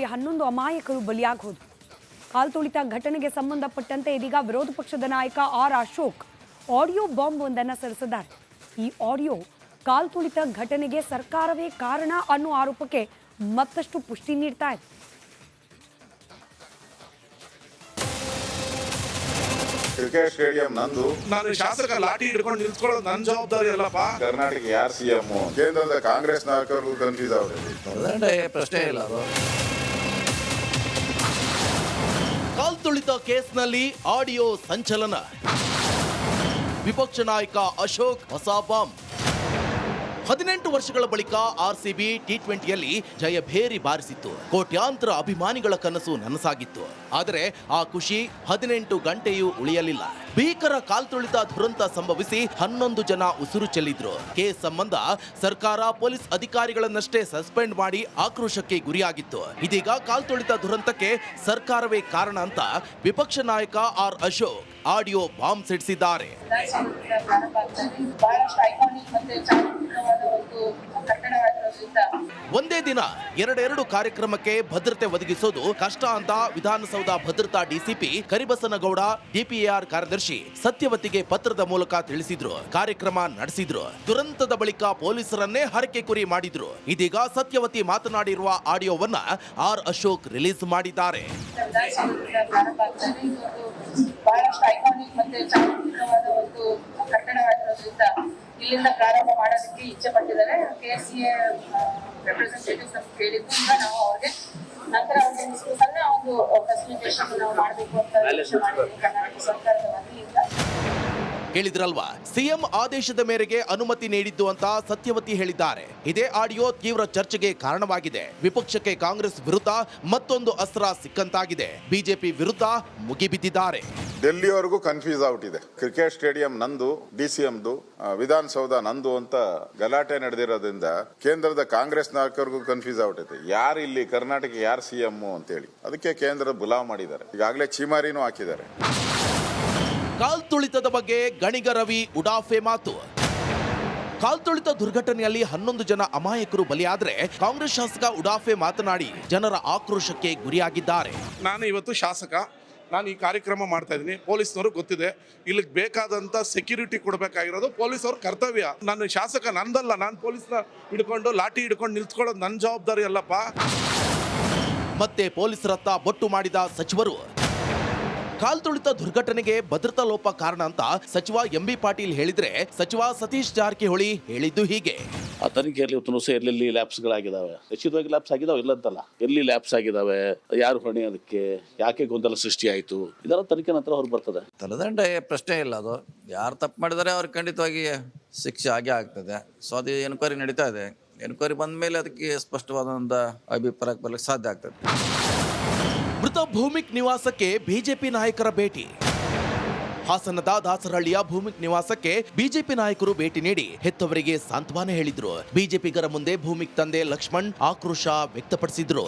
ವಿಧಾನಸೌಧದಲ್ಲಿ 11 ಅಮಾಯಕರು ಬಲಿಯಾಗಿ ಹೋದರು. ಕಾಲ್ತುಳಿತ ಘಟನೆಗೆ ಸಂಬಂಧಪಟ್ಟಂತೆ ಇದೀಗ ವಿರೋಧ ಪಕ್ಷದ ನಾಯಕ ಆರ್ ಅಶೋಕ್ ಆಡಿಯೋ ಬಾಂಬ್ ಒಂದನ್ನು ಸಿಡಿಸಿದ್ದಾರೆ. ಈ ಆಡಿಯೋ ಕಾಲ್ತುಳಿತ ಘಟನೆಗೆ ಸರ್ಕಾರವೇ ಕಾರಣ ಅನ್ನೋ ಆರೋಪಕ್ಕೆ ಮತ್ತಷ್ಟು ಪುಷ್ಟಿ ನೀಡ್ತಾ ಇದೆ. ಕ್ರಿಕೆಟ್ ಸ್ಟೇಡಿಯಂ ನಂದು, ನಾನು ಶಾಸಕ ಲಾಠಿ ಹಿಡ್ಕೊಂಡು ನಿಲ್ಸ್ಕೊಳ್ಳೋದು ನನ್ನ ಜವಾಬ್ದಾರಿ ಅಲ್ಲಪ್ಪ. ಕರ್ನಾಟಕ ಯಾರು ಸಿಎಂ? ಕೇಂದ್ರದ ಕಾಂಗ್ರೆಸ್ ನಾಯಕರು ಕನ್ಫ್ಯೂಸ್ ಆಗಿದೆ. ಪ್ರಶ್ನೆ ಇಲ್ಲ ಅದು. ಕಾಲ್ತುಳಿತ ಕೇಸ್ನಲ್ಲಿ ಆಡಿಯೋ ಸಂಚಲನ. ವಿಪಕ್ಷ ನಾಯಕ ಅಶೋಕ್ ಹೊಸ ಬಾಂಬ್. 18 ವರ್ಷಗಳ ಬಳಿಕ ಆರ್ಸಿಬಿ ಟಿ20ಯಲ್ಲಿ ಜಯಭೇರಿ ಬಾರಿಸಿತ್ತು. ಕೋಟ್ಯಾಂತರ ಅಭಿಮಾನಿಗಳ ಕನಸು ನನಸಾಗಿತ್ತು. ಆದರೆ ಆ ಖುಷಿ 18 ಗಂಟೆಯೂ ಉಳಿಯಲಿಲ್ಲ. ಭೀಕರ ಕಾಲ್ತುಳಿತ ದುರಂತ ಸಂಭವಿಸಿ 11 ಜನ ಉಸಿರು ಚೆಲ್ಲಿದ್ರು. ಕೇಸ್ ಸಂಬಂಧ ಸರ್ಕಾರ ಪೊಲೀಸ್ ಅಧಿಕಾರಿಗಳನ್ನಷ್ಟೇ ಸಸ್ಪೆಂಡ್ ಮಾಡಿ ಆಕ್ರೋಶಕ್ಕೆ ಗುರಿಯಾಗಿತ್ತು. ಇದೀಗ ಕಾಲ್ತುಳಿತ ದುರಂತಕ್ಕೆ ಸರ್ಕಾರವೇ ಕಾರಣ ಅಂತ ವಿಪಕ್ಷ ನಾಯಕ ಆರ್ ಅಶೋಕ್ ಆಡಿಯೋ ಬಾಂಬ್ ಸಿಡಿಸಿದ್ದಾರೆ. ಒಂದೇ ದಿನ ಎರಡೆರಡು ಕಾರ್ಯಕ್ರಮಕ್ಕೆ ಭದ್ರತೆ ಒದಗಿಸೋದು ಕಷ್ಟ ಅಂತ ವಿಧಾನಸೌಧ ಭದ್ರತಾ ಡಿಸಿಪಿ ಕರಿಬಸನಗೌಡ ಡಿಪಿಎಆರ್ ಕಾರ್ಯದರ್ಶಿ ಸತ್ಯವತಿಗೆ ಪತ್ರದ ಮೂಲಕ ತಿಳಿಸಿದ್ರು. ಕಾರ್ಯಕ್ರಮ ನಡೆಸಿದ್ರು. ದುರಂತದ ಬಳಿಕ ಪೊಲೀಸರನ್ನೇ ಹರಕೆ ಕುರಿ ಮಾಡಿದ್ರು. ಇದೀಗ ಸತ್ಯವತಿ ಮಾತನಾಡಿರುವ ಆಡಿಯೋವನ್ನ ಆರ್ ಅಶೋಕ್ ರಿಲೀಸ್ ಮಾಡಿದ್ದಾರೆ. ಬಹಳಷ್ಟು ಐಕಾನಿಕ್ ಮತ್ತೆ ಚಾರಿತ್ರಿಕವಾದ ಒಂದು ಕಟ್ಟಡವಾಗಿರೋದ್ರಿಂದ ಇಲ್ಲಿಂದ ಪ್ರಾರಂಭ ಮಾಡೋದಕ್ಕೆ ಇಚ್ಛೆ ಪಟ್ಟಿದ್ದಾರೆ. KCA ರೆಪ್ರೆಸೆಂಟೇಟಿವ್ಸ್ ನಮ್ಗೆ ಕೇಳಿದ್ದು. ಈಗ ನಾವು ಅವ್ರಿಗೆ ನಂತರ ಒಂದು ಸಣ್ಣ ಒಂದು ಫೆಸಿಲಿಟೇಷನ್ ನಾವು ಮಾಡಬೇಕು ಅಂತ ಯೋಚನೆ ಮಾಡಿದ್ವಿ ಕರ್ನಾಟಕ ಸರ್ಕಾರದ ವತಿಯಿಂದ. ಕೇಳಿದ್ರಲ್ವಾ, ಸಿಎಂ ಆದೇಶದ ಮೇರೆಗೆ ಅನುಮತಿ ನೀಡಿದ್ದು ಅಂತ ಸತ್ಯವತಿ ಹೇಳಿದ್ದಾರೆ. ಇದೇ ಆಡಿಯೋ ತೀವ್ರ ಚರ್ಚೆಗೆ ಕಾರಣವಾಗಿದೆ. ವಿಪಕ್ಷಕ್ಕೆ ಕಾಂಗ್ರೆಸ್ ವಿರುದ್ಧ ಮತ್ತೊಂದು ಅಸ್ತ್ರ ಸಿಕ್ಕಂತಾಗಿದೆ. ಬಿಜೆಪಿ ವಿರುದ್ಧ ಮುಗಿಬಿದ್ದಿದ್ದಾರೆ. ಡೆಲ್ಲಿವರೆಗೂ ಕನ್ಫ್ಯೂಸ್ ಔಟಿದೆ. ಕ್ರಿಕೆಟ್ ಸ್ಟೇಡಿಯಂ ನಂದು, DCMದು, ವಿಧಾನಸೌಧ ನಂದು ಅಂತ ಗಲಾಟೆ ನಡೆದಿರೋದ್ರಿಂದ ಕೇಂದ್ರದ ಕಾಂಗ್ರೆಸ್ ನಾಯಕರಿಗೂ ಕನ್ಫ್ಯೂಸ್ ಔಟ್ ಇದೆ. ಯಾರು ಇಲ್ಲಿ ಕರ್ನಾಟಕ ಯಾರು ಸಿಎಂ ಅಂತೇಳಿ ಅದಕ್ಕೆ ಕೇಂದ್ರ ಬುಲಾವ್ ಮಾಡಿದ್ದಾರೆ. ಈಗಾಗಲೇ ಚೀಮಾರಿನೂ ಹಾಕಿದ್ದಾರೆ. ಕಾಲ್ತುಳಿತದ ಬಗ್ಗೆ ಗಣಿಗ ರವಿ ಉಡಾಫೆ ಮಾತು. ಕಾಲ್ತುಳಿತ ದುರ್ಘಟನೆಯಲ್ಲಿ 11 ಜನ ಅಮಾಯಕರು ಬಲಿಯಾದ್ರೆ ಕಾಂಗ್ರೆಸ್ ಶಾಸಕ ಉಡಾಫೆ ಮಾತನಾಡಿ ಜನರ ಆಕ್ರೋಶಕ್ಕೆ ಗುರಿಯಾಗಿದ್ದಾರೆ. ನಾನು ಇವತ್ತು ಶಾಸಕ, ನಾನು ಈ ಕಾರ್ಯಕ್ರಮ ಮಾಡ್ತಾ ಇದ್ದೀನಿ. ಪೊಲೀಸ್ನವರು ಗೊತ್ತಿದೆ, ಇಲ್ಲಿಗೆ ಬೇಕಾದಂಥ ಸೆಕ್ಯೂರಿಟಿ ಕೊಡಬೇಕಾಗಿರೋದು ಪೊಲೀಸವ್ರ ಕರ್ತವ್ಯ. ನಾನು ಶಾಸಕ ನಂದಲ್ಲ, ನಾನು ಪೊಲೀಸ್ನ ಹಿಡ್ಕೊಂಡು ಲಾಠಿ ಹಿಡ್ಕೊಂಡು ನಿಲ್ಸ್ಕೊಳ್ಳೋದು ನನ್ನ ಜವಾಬ್ದಾರಿ ಅಲ್ಲಪ್ಪ. ಮತ್ತೆ ಪೊಲೀಸರತ್ತ ಬೊಟ್ಟು ಮಾಡಿದ ಸಚಿವರು. ಕಾಲ್ತುಳಿತ ದುರ್ಘಟನೆಗೆ ಭದ್ರತಾ ಲೋಪ ಕಾರಣ ಅಂತ ಸಚಿವ MB ಪಾಟೀಲ್ ಹೇಳಿದ್ರೆ, ಸಚಿವ ಸತೀಶ್ ಜಾರಕಿಹೊಳಿ ಹೇಳಿದ್ದು ಹೀಗೆ. ಆ ತನಿಖೆಯಲ್ಲಿ ಎಲ್ಲೆಲ್ಲಿ ಲ್ಯಾಪ್ಸ್ಗಳಾಗಿದ್ದಾವೆ, ನಿಶ್ಚಿತವಾಗಿ ಲ್ಯಾಪ್ಸ್ ಆಗಿದಾವೆ, ಇಲ್ಲ ಅಂತಲ್ಲ, ಎಲ್ಲಿ ಲ್ಯಾಪ್ಸ್ ಆಗಿದ್ದಾವೆ, ಯಾರು ಹೊಣೆ, ಅದಕ್ಕೆ ಯಾಕೆ ಗೊಂದಲ ಸೃಷ್ಟಿ ಆಯಿತು, ಇದೆಲ್ಲ ತನಿಖೆ ನಂತರ ಹೊರ ಬರ್ತದೆ. ತಲೆದಂಡ ಪ್ರಶ್ನೆ ಇಲ್ಲ. ಅದು ಯಾರು ತಪ್ಪು ಮಾಡಿದರೆ ಅವ್ರಿಗೆ ಖಂಡಿತವಾಗಿ ಶಿಕ್ಷೆ ಆಗೇ ಆಗ್ತದೆ. ಸೊ ಅದು ಎನ್ಕ್ವೈರಿ ನಡೀತಾ ಇದೆ. ಎನ್ಕ್ವೈರಿ ಬಂದ ಮೇಲೆ ಅದಕ್ಕೆ ಸ್ಪಷ್ಟವಾದಂಥ ಅಭಿಪ್ರಾಯಕ್ಕೆ ಬರ್ಲಿಕ್ಕೆ ಸಾಧ್ಯ ಆಗ್ತದೆ. ಮೃತ ಭೂಮಿಕ್ ನಿವಾಸಕ್ಕೆ ಬಿಜೆಪಿ ನಾಯಕರ ಭೇಟಿ. ಹಾಸನದ ದಾಸರಹಳ್ಳಿಯ ಭೂಮಿಕ್ ನಿವಾಸಕ್ಕೆ ಬಿಜೆಪಿ ನಾಯಕರು ಭೇಟಿ ನೀಡಿ ಹೆತ್ತವರಿಗೆ ಸಾಂತ್ವನ ಹೇಳಿದ್ರು. ಬಿಜೆಪಿಗರ ಮುಂದೆ ಭೂಮಿಕ್ ತಂದೆ ಲಕ್ಷ್ಮಣ್ ಆಕ್ರೋಶ ವ್ಯಕ್ತಪಡಿಸಿದ್ರು.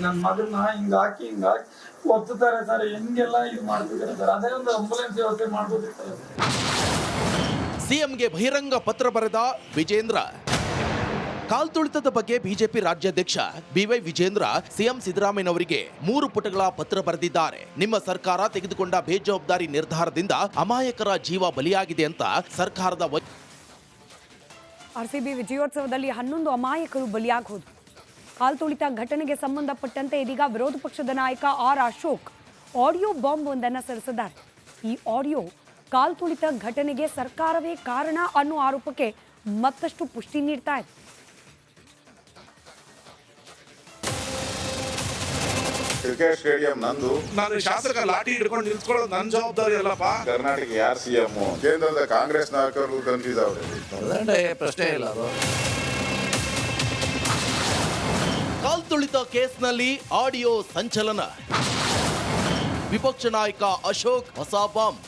ನನ್ನ ಮಗನ ಹಿಂಗಾಗಿ ಒತ್ತುತ್ತಾರೆ ಸರ್, ಹೆಂಗೆಲ್ಲ ಇದು ಮಾಡ್ತಿದ್ದಾರೆ ಸರ್, ಅದೇ ಒಂದು ಆಂಬುಲೆನ್ಸ್ ವ್ಯವಸ್ಥೆ ಮಾಡ್ಬೋದಿತ್ತು. ಸಿಎಂಗೆ ಬಹಿರಂಗ ಪತ್ರ ಬರೆದ ವಿಜೇಂದ್ರ. ಕಾಲ್ತುಳಿತದ ಬಗ್ಗೆ ಬಿಜೆಪಿ ರಾಜ್ಯಾಧ್ಯಕ್ಷ BY ವಿಜೇಂದ್ರ ಸಿಎಂ ಸಿದ್ದರಾಮಯ್ಯನವರಿಗೆ 3 ಪುಟಗಳ ಪತ್ರ ಬರೆದಿದ್ದಾರೆ. ನಿಮ್ಮ ಸರ್ಕಾರ ತೆಗೆದುಕೊಂಡ ಬೇಜವಾಬ್ದಾರಿ ನಿರ್ಧಾರದಿಂದ ಅಮಾಯಕರ ಜೀವ ಬಲಿಯಾಗಿದೆ ಅಂತ ಸರ್ಕಾರದ ಆರ್ಸಿಬಿ ವಿಜಯೋತ್ಸವದಲ್ಲಿ 11 ಅಮಾಯಕರು ಬಲಿಯಾಗಿ ಹೋದರು. ಕಾಲ್ತುಳಿತ ಘಟನೆಗೆ ಸಂಬಂಧಪಟ್ಟಂತೆ ಇದೀಗ ವಿರೋಧ ಪಕ್ಷದ ನಾಯಕ ಆರ್ ಅಶೋಕ್ ಆಡಿಯೋ ಬಾಂಬ್ ಒಂದನ್ನು ಸಿಡಿಸಿದ್ದಾರೆ. ಈ ಆಡಿಯೋ ಕಾಲ್ತುಳಿತ ಘಟನೆಗೆ ಸರ್ಕಾರವೇ ಕಾರಣ ಅನ್ನೋ ಆರೋಪಕ್ಕೆ ಮತ್ತಷ್ಟು ಪುಷ್ಟಿ ನೀಡ್ತಾ ಇದೆ. ಕ್ರಿಕೆಟ್ ಸ್ಟೇಡಿಯಂ ನಂದು, ನಾನು ಶಾಸಕ ಲಾಠಿ ಹಿಡ್ಕೊಂಡು ನಿಲ್ಸ್ಕೊಳ್ಳೋದು ನನ್ನ ಜವಾಬ್ದಾರಿ ಅಲ್ಲಪ್ಪ. ಕರ್ನಾಟಕ ಯಾರು ಸಿಎಂ? ಕೇಂದ್ರದ ಕಾಂಗ್ರೆಸ್ ನಾಯಕರಿಗೂ ಕನ್ಫ್ಯೂಸ್ ಆಗಿದೆ. ಪ್ರಶ್ನೆ ಇಲ್ಲ ಅದು. ಕಾಲ್ತುಳಿತ ಕೇಸ್ನಲ್ಲಿ ಆಡಿಯೋ ಸಂಚಲನ. ವಿಪಕ್ಷ ನಾಯಕ ಅಶೋಕ್ ಹೊಸ ಬಾಂಬ್.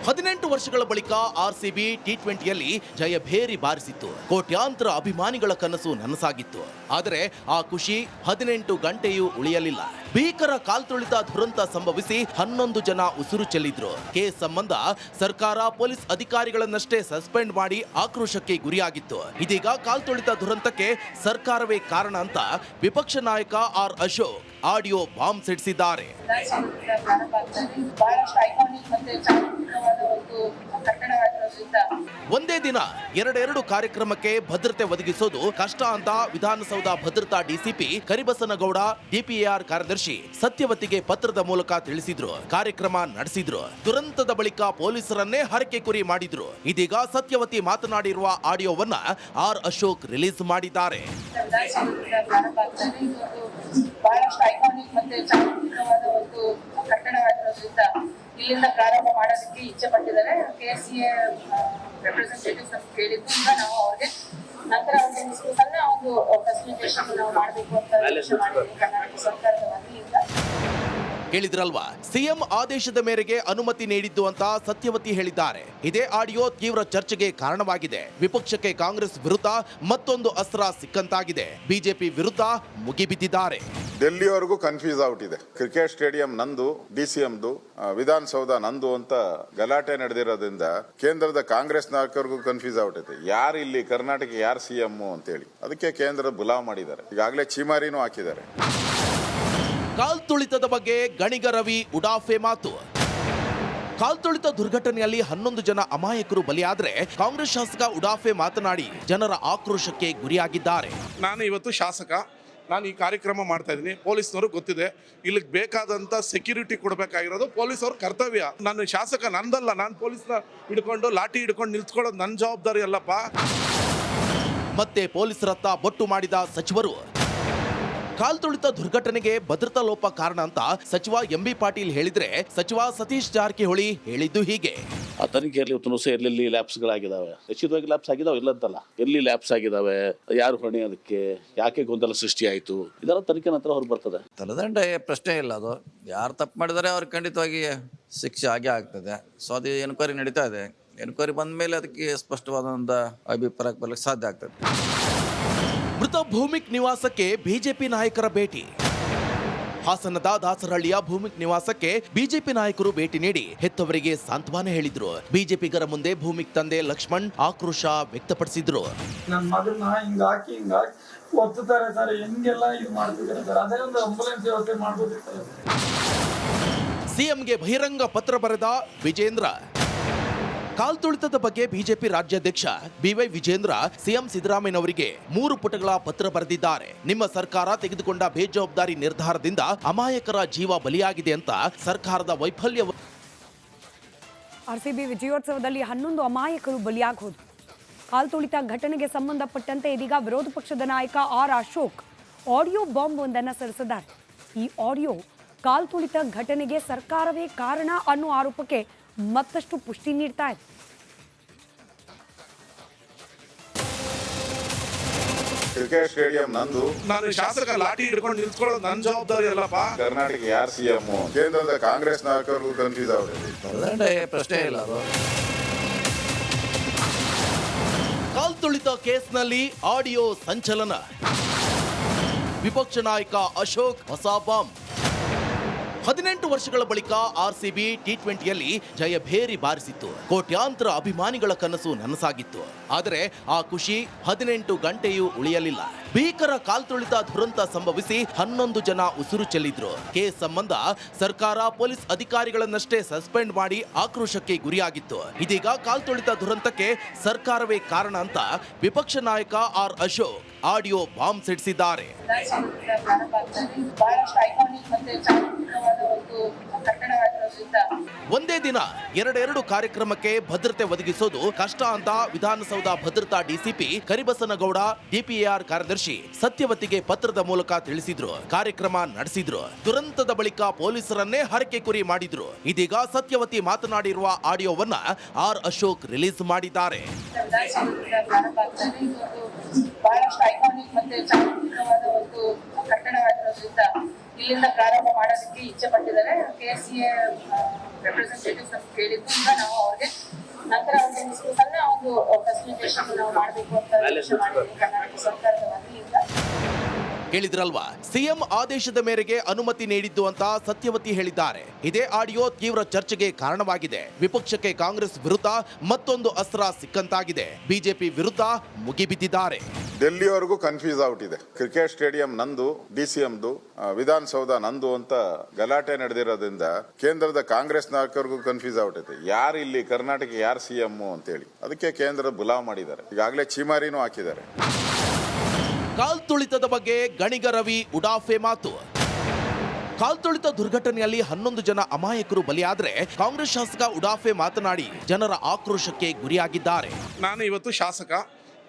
18 ವರ್ಷಗಳ ಬಳಿಕ ಆರ್ಸಿಬಿ ಟಿ20ಯಲ್ಲಿ ಜಯಭೇರಿ ಬಾರಿಸಿತ್ತು. ಕೋಟ್ಯಾಂತರ ಅಭಿಮಾನಿಗಳ ಕನಸು ನನಸಾಗಿತ್ತು. ಆದರೆ ಆ ಖುಷಿ 18 ಗಂಟೆಯೂ ಉಳಿಯಲಿಲ್ಲ. ಭೀಕರ ಕಾಲ್ತುಳಿತ ದುರಂತ ಸಂಭವಿಸಿ 11 ಜನ ಉಸಿರು ಚೆಲ್ಲಿದ್ರು. ಕೇಸ್ ಸಂಬಂಧ ಸರ್ಕಾರ ಪೊಲೀಸ್ ಅಧಿಕಾರಿಗಳನ್ನಷ್ಟೇ ಸಸ್ಪೆಂಡ್ ಮಾಡಿ ಆಕ್ರೋಶಕ್ಕೆ ಗುರಿಯಾಗಿತ್ತು. ಇದೀಗ ಕಾಲ್ತುಳಿತ ದುರಂತಕ್ಕೆ ಸರ್ಕಾರವೇ ಕಾರಣ ಅಂತ ವಿಪಕ್ಷ ನಾಯಕ ಆರ್ ಅಶೋಕ್ ಆಡಿಯೋ ಬಾಂಬ್ ಸಿಡಿಸಿದ್ದಾರೆ. ಬಹಳಷ್ಟು ಐಕಾನಿಕ್ ಮತ್ತೆ ಚಾರಿತ್ರಿಕವಾದ ಒಂದು ಕಟ್ಟಡವಾಗಿರೋದ್ರಿಂದ ಒಂದೇ ದಿನ ಎರಡೆರಡು ಕಾರ್ಯಕ್ರಮಕ್ಕೆ ಭದ್ರತೆ ಒದಗಿಸೋದು ಕಷ್ಟ ಅಂತ ವಿಧಾನಸೌಧ ಭದ್ರತಾ ಡಿಸಿಪಿ ಕರಿಬಸನಗೌಡ ಡಿಪಿಆರ್ ಕಾರ್ಯದರ್ಶಿ ಸತ್ಯವತಿಗೆ ಪತ್ರದ ಮೂಲಕ ತಿಳಿಸಿದ್ರು. ಕಾರ್ಯಕ್ರಮ ನಡೆಸಿದ್ರು. ದುರಂತದ ಬಳಿಕ ಪೊಲೀಸರನ್ನೇ ಹರಕೆ ಕುರಿ ಮಾಡಿದ್ರು. ಇದೀಗ ಸತ್ಯವತಿ ಮಾತನಾಡಿರುವ ಆಡಿಯೋವನ್ನ ಆರ್ ಅಶೋಕ್ ರಿಲೀಸ್ ಮಾಡಿದ್ದಾರೆ. ಬಹಳಷ್ಟು ಐಕಾನಿಕ್ ಮತ್ತೆ ಚಾರಿತ್ರಿಕವಾದ ಒಂದು ಕಟ್ಟಡವಾಗಿರೋದ್ರಿಂದ ಇಲ್ಲಿಂದ ಪ್ರಾರಂಭ ಮಾಡೋದಕ್ಕೆ ಇಚ್ಛೆ ಪಟ್ಟಿದ್ದಾರೆ. KCA ರೆಪ್ರೆಸೆಂಟೇಟಿವ್ಸ್ ಕೇಳಿದ್ದು ಈಗ ನಾವು ಅವ್ರಿಗೆ ನಂತರ ಒಂದು ಸಣ್ಣ ಒಂದು ಫೆಸಿಲಿಟೇಷನ್ ನಾವು ಮಾಡಬೇಕು ಅಂತ ಮಾಡಿದ್ದೀವಿ ಕರ್ನಾಟಕ ಸರ್ಕಾರದ ವತಿಯಿಂದ. ಕೇಳಿದ್ರಲ್ವಾ, ಸಿಎಂ ಆದೇಶದ ಮೇರೆಗೆ ಅನುಮತಿ ನೀಡಿದ್ದು ಅಂತ ಸತ್ಯವತಿ ಹೇಳಿದ್ದಾರೆ. ಇದೇ ಆಡಿಯೋ ತೀವ್ರ ಚರ್ಚೆಗೆ ಕಾರಣವಾಗಿದೆ. ವಿಪಕ್ಷಕ್ಕೆ ಕಾಂಗ್ರೆಸ್ ವಿರುದ್ಧ ಮತ್ತೊಂದು ಅಸ್ತ್ರ ಸಿಕ್ಕಂತಾಗಿದೆ. ಬಿಜೆಪಿ ವಿರುದ್ಧ ಮುಗಿಬಿದ್ದಿದ್ದಾರೆ. ಡೆಲ್ಲಿವರೆಗೂ ಕನ್ಫ್ಯೂಸ್ ಔಟ್ ಇದೆ. ಕ್ರಿಕೆಟ್ ಸ್ಟೇಡಿಯಂ ನಂದು, DCMದು, ವಿಧಾನಸೌಧ ನಂದು ಅಂತ ಗಲಾಟೆ ನಡೆದಿರೋದ್ರಿಂದ ಕೇಂದ್ರದ ಕಾಂಗ್ರೆಸ್ ನಾಯಕರಿಗೂ ಕನ್ಫ್ಯೂಸ್ ಔಟ್ ಇದೆ. ಯಾರು ಇಲ್ಲಿ ಕರ್ನಾಟಕ ಯಾರು CM ಅಂತೇಳಿ ಅದಕ್ಕೆ ಕೇಂದ್ರ ಬುಲಾವ್ ಮಾಡಿದ್ದಾರೆ. ಈಗಾಗಲೇ ಚೀಮಾರಿನೂ ಹಾಕಿದ್ದಾರೆ. ಕಾಲ್ತುಳಿತದ ಬಗ್ಗೆ ಗಣಿಗ ರವಿ ಉಡಾಫೆ ಮಾತು. ಕಾಲ್ತುಳಿತ ದುರ್ಘಟನೆಯಲ್ಲಿ 11 ಜನ ಅಮಾಯಕರು ಬಲಿಯಾದ್ರೆ ಕಾಂಗ್ರೆಸ್ ಶಾಸಕ ಉಡಾಫೆ ಮಾತನಾಡಿ ಜನರ ಆಕ್ರೋಶಕ್ಕೆ ಗುರಿಯಾಗಿದ್ದಾರೆ. ನಾನು ಇವತ್ತು ಶಾಸಕ, ನಾನು ಈ ಕಾರ್ಯಕ್ರಮ ಮಾಡ್ತಾ ಇದ್ದೀನಿ. ಪೊಲೀಸ್ನವರು ಗೊತ್ತಿದೆ, ಇಲ್ಲಿಗೆ ಬೇಕಾದಂಥ ಸೆಕ್ಯೂರಿಟಿ ಕೊಡಬೇಕಾಗಿರೋದು ಪೊಲೀಸವ್ರ ಕರ್ತವ್ಯ. ನಾನು ಶಾಸಕ ನಂದಲ್ಲ, ನಾನು ಪೊಲೀಸ್ನ ಹಿಡ್ಕೊಂಡು ಲಾಠಿ ಹಿಡ್ಕೊಂಡು ನಿಲ್ಸ್ಕೊಳ್ಳೋದು ನನ್ನ ಜವಾಬ್ದಾರಿ ಅಲ್ಲಪ್ಪ. ಮತ್ತೆ ಪೊಲೀಸರತ್ತ ಬೊಟ್ಟು ಮಾಡಿದ ಸಚಿವರು. ಕಾಲ್ತುಳಿತ ದುರ್ಘಟನೆಗೆ ಭದ್ರತಾ ಲೋಪ ಕಾರಣ ಅಂತ ಸಚಿವ MB ಪಾಟೀಲ್ ಹೇಳಿದ್ರೆ, ಸಚಿವ ಸತೀಶ್ ಜಾರಕಿಹೊಳಿ ಹೇಳಿದ್ದು ಹೀಗೆ. ಆ ತನಿಖೆಯಲ್ಲಿ ಇವತ್ತು ಸಹ ಎಲ್ಲೆಲ್ಲಿ ಲ್ಯಾಪ್ಸ್ಗಳಾಗಿದ್ದಾವೆ, ನಿಶ್ಚಿತವಾಗಿ ಲ್ಯಾಪ್ಸ್ ಆಗಿದಾವೆ, ಇಲ್ಲಂತಲ್ಲ, ಎಲ್ಲಿ ಲ್ಯಾಪ್ಸ್ ಆಗಿದ್ದಾವೆ, ಯಾರು ಹೊಣೆ, ಅದಕ್ಕೆ ಯಾಕೆ ಗೊಂದಲ ಸೃಷ್ಟಿ ಆಯಿತು, ಇದರ ತನಿಖೆ ನಂತರ ಹೊರಗೆ ಬರ್ತದೆ. ತಲೆದಂಡ ಪ್ರಶ್ನೆ ಇಲ್ಲ. ಅದು ಯಾರು ತಪ್ಪು ಮಾಡಿದರೆ ಅವ್ರಿಗೆ ಖಂಡಿತವಾಗಿ ಶಿಕ್ಷೆ ಆಗೇ ಆಗ್ತದೆ. ಸೊ ಅದು ಎನ್ಕ್ವೈರಿ ನಡೀತಾ ಇದೆ. ಎನ್ಕ್ವೈರಿ ಬಂದ ಮೇಲೆ ಅದಕ್ಕೆ ಸ್ಪಷ್ಟವಾದಂಥ ಅಭಿಪ್ರಾಯಕ್ಕೆ ಬರ್ಲಿಕ್ಕೆ ಸಾಧ್ಯ ಆಗ್ತದೆ. ಮೃತ ಭೂಮಿಕ್ ನಿವಾಸಕ್ಕೆ ಬಿಜೆಪಿ ನಾಯಕರ ಭೇಟಿ. ಹಾಸನದ ದಾಸರಹಳ್ಳಿಯ ಭೂಮಿಕ್ ನಿವಾಸಕ್ಕೆ ಬಿಜೆಪಿ ನಾಯಕರು ಭೇಟಿ ನೀಡಿ ಹೆತ್ತವರಿಗೆ ಸಾಂತ್ವನ ಹೇಳಿದ್ರು. ಬಿಜೆಪಿಗರ ಮುಂದೆ ಭೂಮಿಕ್ ತಂದೆ ಲಕ್ಷ್ಮಣ್ ಆಕ್ರೋಶ ವ್ಯಕ್ತಪಡಿಸಿದ್ರು. ನನ್ನ ಮಗನ ಹಿಂಗಾಗಿ ಒತ್ತುತ್ತಾರೆ ಸರ್, ಹೆಂಗೆಲ್ಲ ಇದು ಮಾಡ್ತಿದ್ದಾರೆ ಸರ್. ಅದೇ ಒಂದು ಆಂಬುಲೆನ್ಸ್ ವ್ಯವಸ್ಥೆ ಮಾಡ್ಬೋದಿತ್ತು. ಸಿಎಂಗೆ ಬಹಿರಂಗ ಪತ್ರ ಬರೆದ ವಿಜೇಂದ್ರ. ಕಾಲ್ತುಳಿತದ ಬಗ್ಗೆ ಬಿಜೆಪಿ ರಾಜ್ಯಾಧ್ಯಕ್ಷ BY ವಿಜೇಂದ್ರ ಸಿಎಂ ಸಿದ್ದರಾಮಯ್ಯನವರಿಗೆ 3 ಪುಟಗಳ ಪತ್ರ ಬರೆದಿದ್ದಾರೆ. ನಿಮ್ಮ ಸರ್ಕಾರ ತೆಗೆದುಕೊಂಡ ಬೇಜವಾಬ್ದಾರಿ ನಿರ್ಧಾರದಿಂದ ಅಮಾಯಕರ ಜೀವ ಬಲಿಯಾಗಿದೆ ಅಂತ ಸರ್ಕಾರದ ವೈಫಲ್ಯ. RCB ವಿಜಯೋತ್ಸವದಲ್ಲಿ 11 ಅಮಾಯಕರು ಬಲಿಯಾಗಿ ಹೋದರು. ಕಾಲ್ತುಳಿತ ಘಟನೆಗೆ ಸಂಬಂಧಪಟ್ಟಂತೆ ಇದೀಗ ವಿರೋಧ ಪಕ್ಷದ ನಾಯಕ ಆರ್ ಅಶೋಕ್ ಆಡಿಯೋ ಬಾಂಬ್ ಒಂದನ್ನು ಸಿಡಿಸಿದ್ದಾರೆ. ಈ ಆಡಿಯೋ ಕಾಲ್ತುಳಿತ ಘಟನೆಗೆ ಸರ್ಕಾರವೇ ಕಾರಣ ಅನ್ನೋ ಆರೋಪಕ್ಕೆ ಮತ್ತಷ್ಟು ಪುಷ್ಟಿ ನೀಡ್ತಾ ಇದೆ. ಕ್ರಿಕೆಟ್ ಸ್ಟೇಡಿಯಂ ನಂದು, ನಾನು ಶಾಸಕ, ಲಾಠಿ ಹಿಡ್ಕೊಂಡು ನಿಲ್ಸ್ಕೊಳ್ಳೋದು ನನ್ನ ಜವಾಬ್ದಾರಿ ಅಲ್ಲಪ್ಪ. ಕರ್ನಾಟಕ ಯಾರು CM, ಕೇಂದ್ರದ ಕಾಂಗ್ರೆಸ್ ನಾಯಕರಿಗೂ ಕನ್ಫ್ಯೂಸ್ ಔಟ್ ಇದೆ. ತಲೆದಂಡ ಪ್ರಶ್ನೆ ಇಲ್ಲ. ಅದು ಕಾಲ್ತುಳಿತ ಕೇಸ್ನಲ್ಲಿ ಆಡಿಯೋ ಸಂಚಲನ. ವಿಪಕ್ಷ ನಾಯಕ ಅಶೋಕ್ ಹೊಸ ಬಾಂಬ್. 18 ವರ್ಷಗಳ ಬಳಿಕ RCB T20ಯಲ್ಲಿ ಜಯಭೇರಿ ಬಾರಿಸಿತ್ತು. ಕೋಟ್ಯಾಂತರ ಅಭಿಮಾನಿಗಳ ಕನಸು ನನಸಾಗಿತ್ತು. ಆದರೆ ಆ ಖುಷಿ 18 ಗಂಟೆಯೂ ಉಳಿಯಲಿಲ್ಲ. ಭೀಕರ ಕಾಲ್ತುಳಿತ ದುರಂತ ಸಂಭವಿಸಿ 11 ಜನ ಉಸಿರು ಚೆಲ್ಲಿದ್ರು. ಕೇಸ್ ಸಂಬಂಧ ಸರ್ಕಾರ ಪೊಲೀಸ್ ಅಧಿಕಾರಿಗಳನ್ನಷ್ಟೇ ಸಸ್ಪೆಂಡ್ ಮಾಡಿ ಆಕ್ರೋಶಕ್ಕೆ ಗುರಿಯಾಗಿತ್ತು. ಇದೀಗ ಕಾಲ್ತುಳಿತ ದುರಂತಕ್ಕೆ ಸರ್ಕಾರವೇ ಕಾರಣ ಅಂತ ವಿಪಕ್ಷ ನಾಯಕ ಆರ್ ಅಶೋಕ್ ಆಡಿಯೋ ಬಾಂಬ್ ಸಿಡಿಸಿದ್ದಾರೆ. ಬಹಳಷ್ಟು ಐಕಾನಿಕ್ ಮತ್ತೆ ಚಾರಿತ್ರಿಕವಾದ ಒಂದು ಕಟ್ಟಡವಾಗಿರೋದ್ರಿಂದ ಒಂದೇ ದಿನ ಎರಡೆರಡು ಕಾರ್ಯಕ್ರಮಕ್ಕೆ ಭದ್ರತೆ ಒದಗಿಸೋದು ಕಷ್ಟ ಅಂತ ವಿಧಾನಸೌಧ ಭದ್ರತಾ ಡಿಸಿಪಿ ಕರಿಬಸನಗೌಡ ಡಿಪಿಆರ್ ಕಾರ್ಯದರ್ಶಿ ಸತ್ಯವತಿಗೆ ಪತ್ರದ ಮೂಲಕ ತಿಳಿಸಿದ್ರು. ಕಾರ್ಯಕ್ರಮ ನಡೆಸಿದ್ರು. ದುರಂತದ ಬಳಿಕ ಪೊಲೀಸರನ್ನೇ ಹರಕೆ ಕುರಿ ಮಾಡಿದ್ರು. ಇದೀಗ ಸತ್ಯವತಿ ಮಾತನಾಡಿರುವ ಆಡಿಯೋವನ್ನ ಆರ್ ಅಶೋಕ್ ರಿಲೀಸ್ ಮಾಡಿದ್ದಾರೆ. ಬಹಳಷ್ಟು ಐಕಾನಿಕ್ ಮತ್ತೆ ಚಾರಿತ್ರಿಕವಾದ ಒಂದು ಕಟ್ಟಡವಾಗಿರೋದ್ರಿಂದ ಇಲ್ಲಿಂದ ಪ್ರಾರಂಭ ಮಾಡೋದಕ್ಕೆ ಇಚ್ಛೆ ಪಟ್ಟಿದ್ದಾರೆ. KCA ರೆಪ್ರೆಸೆಂಟೇಟಿವ್ಸ್ ಕೇಳಿದ್ದು ಈಗ ನಾವು ಅವ್ರಿಗೆ ನಂತರ ಒಂದು ಸಣ್ಣ ಒಂದು ಫೆಸಿಲಿಟೇಷನ್ ನಾವು ಮಾಡಬೇಕು ಅಂತ ಮಾಡಿದ್ದೀವಿ ಕರ್ನಾಟಕ ಸರ್ಕಾರದ ವತಿಯಿಂದ. ಕೇಳಿದ್ರಲ್ವಾ, ಸಿಎಂ ಆದೇಶದ ಮೇರೆಗೆ ಅನುಮತಿ ನೀಡಿದ್ದು ಅಂತ ಸತ್ಯವತಿ ಹೇಳಿದ್ದಾರೆ. ಇದೇ ಆಡಿಯೋ ತೀವ್ರ ಚರ್ಚೆಗೆ ಕಾರಣವಾಗಿದೆ. ವಿಪಕ್ಷಕ್ಕೆ ಕಾಂಗ್ರೆಸ್ ವಿರುದ್ಧ ಮತ್ತೊಂದು ಅಸ್ತ್ರ ಸಿಕ್ಕಂತಾಗಿದೆ. ಬಿಜೆಪಿ ವಿರುದ್ಧ ಮುಗಿಬಿದ್ದಿದ್ದಾರೆ. ಡೆಲ್ಲಿವರೆಗೂ ಕನ್ಫ್ಯೂಸ್ ಔಟ್ ಇದೆ. ಕ್ರಿಕೆಟ್ ಸ್ಟೇಡಿಯಂ ನಂದು, ಡಿಸಿಎಂದು, ವಿಧಾನಸೌಧ ನಂದು ಅಂತ ಗಲಾಟೆ ನಡೆದಿರೋದ್ರಿಂದ ಕೇಂದ್ರದ ಕಾಂಗ್ರೆಸ್ ನಾಯಕರಿಗೂ ಕನ್ಫ್ಯೂಸ್ ಔಟ್ ಇದೆ. ಯಾರು ಇಲ್ಲಿ ಕರ್ನಾಟಕ ಯಾರು ಸಿಎಂ ಅಂತೇಳಿ ಅದಕ್ಕೆ ಕೇಂದ್ರ ಬುಲಾವ್ ಮಾಡಿದ್ದಾರೆ. ಈಗಾಗಲೇ ಚೀಮಾರಿನೂ ಹಾಕಿದ್ದಾರೆ. ಕಾಲ್ತುಳಿತದ ಬಗ್ಗೆ ಗಣಿಗ ರವಿ ಉಡಾಫೆ ಮಾತು. ಕಾಲ್ತುಳಿತ ದುರ್ಘಟನೆಯಲ್ಲಿ 11 ಜನ ಅಮಾಯಕರು ಬಲಿಯಾದ್ರೆ ಕಾಂಗ್ರೆಸ್ ಶಾಸಕ ಉಡಾಫೆ ಮಾತನಾಡಿ ಜನರ ಆಕ್ರೋಶಕ್ಕೆ ಗುರಿಯಾಗಿದ್ದಾರೆ. ನಾನು ಇವತ್ತು ಶಾಸಕ,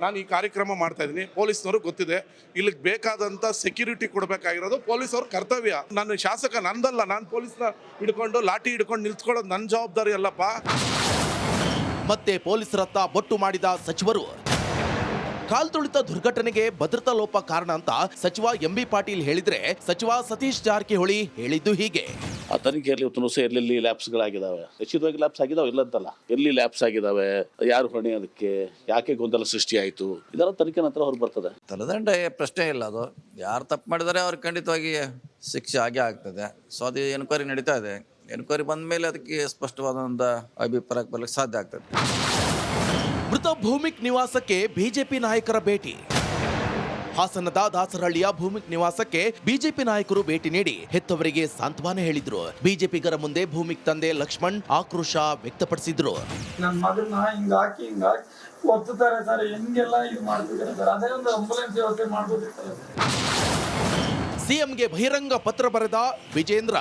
ನಾನು ಈ ಕಾರ್ಯಕ್ರಮ ಮಾಡ್ತಾ ಇದ್ದೀನಿ. ಪೊಲೀಸ್ನವರು ಗೊತ್ತಿದೆ, ಇಲ್ಲಿಗೆ ಬೇಕಾದಂಥ ಸೆಕ್ಯೂರಿಟಿ ಕೊಡಬೇಕಾಗಿರೋದು ಪೊಲೀಸವ್ರ ಕರ್ತವ್ಯ. ನಾನು ಶಾಸಕ ನಂದಲ್ಲ, ನಾನು ಪೊಲೀಸ್ನ ಹಿಡ್ಕೊಂಡು ಲಾಠಿ ಹಿಡ್ಕೊಂಡು ನಿಲ್ಸ್ಕೊಳ್ಳೋದು ನನ್ನ ಜವಾಬ್ದಾರಿ ಅಲ್ಲಪ್ಪ. ಮತ್ತೆ ಪೊಲೀಸರತ್ತ ಬೊಟ್ಟು ಮಾಡಿದ ಸಚಿವರು. ಕಾಲ್ತುಳಿತ ದುರ್ಘಟನೆಗೆ ಭದ್ರತಾ ಲೋಪ ಕಾರಣ ಅಂತ ಸಚಿವ ಎಂಬಿ ಪಾಟೀಲ್ ಹೇಳಿದ್ರೆ, ಸಚಿವ ಸತೀಶ್ ಜಾರಕಿಹೊಳಿ ಹೇಳಿದ್ದು ಹೀಗೆ. ಆ ತನಿಖೆಯಲ್ಲಿ ಇವತ್ತು ಸಹ ಎಲ್ಲೆಲ್ಲಿ ಲ್ಯಾಪ್ಸ್ಗಳಾಗಿದ್ದಾವೆ, ನಿಶ್ಚಿತವಾಗಿ ಲ್ಯಾಪ್ಸ್ ಆಗಿದಾವೆ, ಇಲ್ಲ ಅಂತಲ್ಲ, ಎಲ್ಲಿ ಲ್ಯಾಪ್ಸ್ ಆಗಿದ್ದಾವೆ, ಯಾರು ಹೊಣೆ, ಅದಕ್ಕೆ ಯಾಕೆ ಗೊಂದಲ ಸೃಷ್ಟಿ ಆಯಿತು, ಇದರ ತನಿಖೆ ನಂತರ ಹೊರಗೆ ಬರ್ತದೆ. ತಲೆದಂಡ ಪ್ರಶ್ನೆ ಇಲ್ಲ. ಅದು ಯಾರು ತಪ್ಪು ಮಾಡಿದರೆ ಅವ್ರಿಗೆ ಖಂಡಿತವಾಗಿ ಶಿಕ್ಷೆ ಆಗೇ ಆಗ್ತದೆ. ಸೊ ಅದು ಎನ್ಕ್ವೈರಿ ನಡೀತಾ ಇದೆ. ಎನ್ಕ್ವೈರಿ ಬಂದ ಮೇಲೆ ಅದಕ್ಕೆ ಸ್ಪಷ್ಟವಾದಂಥ ಅಭಿಪ್ರಾಯಕ್ಕೆ ಬರ್ಲಿಕ್ಕೆ ಸಾಧ್ಯ ಆಗ್ತದೆ. ಮೃತ ಭೂಮಿಕ್ ನಿವಾಸಕ್ಕೆ ಬಿಜೆಪಿ ನಾಯಕರ ಭೇಟಿ. ಹಾಸನದ ದಾಸರಹಳ್ಳಿಯ ಭೂಮಿಕ್ ನಿವಾಸಕ್ಕೆ ಬಿಜೆಪಿ ನಾಯಕರು ಭೇಟಿ ನೀಡಿ ಹೆತ್ತವರಿಗೆ ಸಾಂತ್ವನ ಹೇಳಿದ್ರು. ಬಿಜೆಪಿಗರ ಮುಂದೆ ಭೂಮಿಕ್ ತಂದೆ ಲಕ್ಷ್ಮಣ್ ಆಕ್ರೋಶ ವ್ಯಕ್ತಪಡಿಸಿದ್ರು. ನನ್ನ ಮಗನ್ನ ಹಿಂಗಾಗಿ ಒತ್ತುತ್ತಾರೆ ಸರ್, ಹೆಂಗೆಲ್ಲ ಇದು ಮಾಡ್ತಿದ್ದಾರೆ ಸರ್. ಅದೇ ಒಂದು ಆಂಬುಲೆನ್ಸ್ ವ್ಯವಸ್ಥೆ ಮಾಡ್ಬೋದಿತ್ತು. ಸಿಎಂಗೆ ಬಹಿರಂಗ ಪತ್ರ ಬರೆದ ವಿಜೇಂದ್ರ.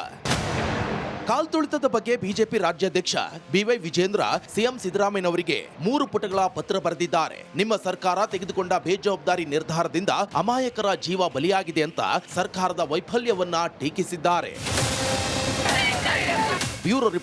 ಕಾಲ್ತುಳಿತದ ಬಗ್ಗೆ ಬಿಜೆಪಿ ರಾಜ್ಯಾಧ್ಯಕ್ಷ ಬಿವೈ ವಿಜೇಂದ್ರ ಸಿಎಂ ಸಿದ್ದರಾಮಯ್ಯನವರಿಗೆ 3 ಪುಟಗಳ ಪತ್ರ ಬರೆದಿದ್ದಾರೆ. ನಿಮ್ಮ ಸರ್ಕಾರ ತೆಗೆದುಕೊಂಡ ಬೇಜವಾಬ್ದಾರಿ ನಿರ್ಧಾರದಿಂದ ಅಮಾಯಕರ ಜೀವ ಬಲಿಯಾಗಿದೆ ಅಂತ ಸರ್ಕಾರದ ವೈಫಲ್ಯವನ್ನ ಟೀಕಿಸಿದ್ದಾರೆ. Bureau report.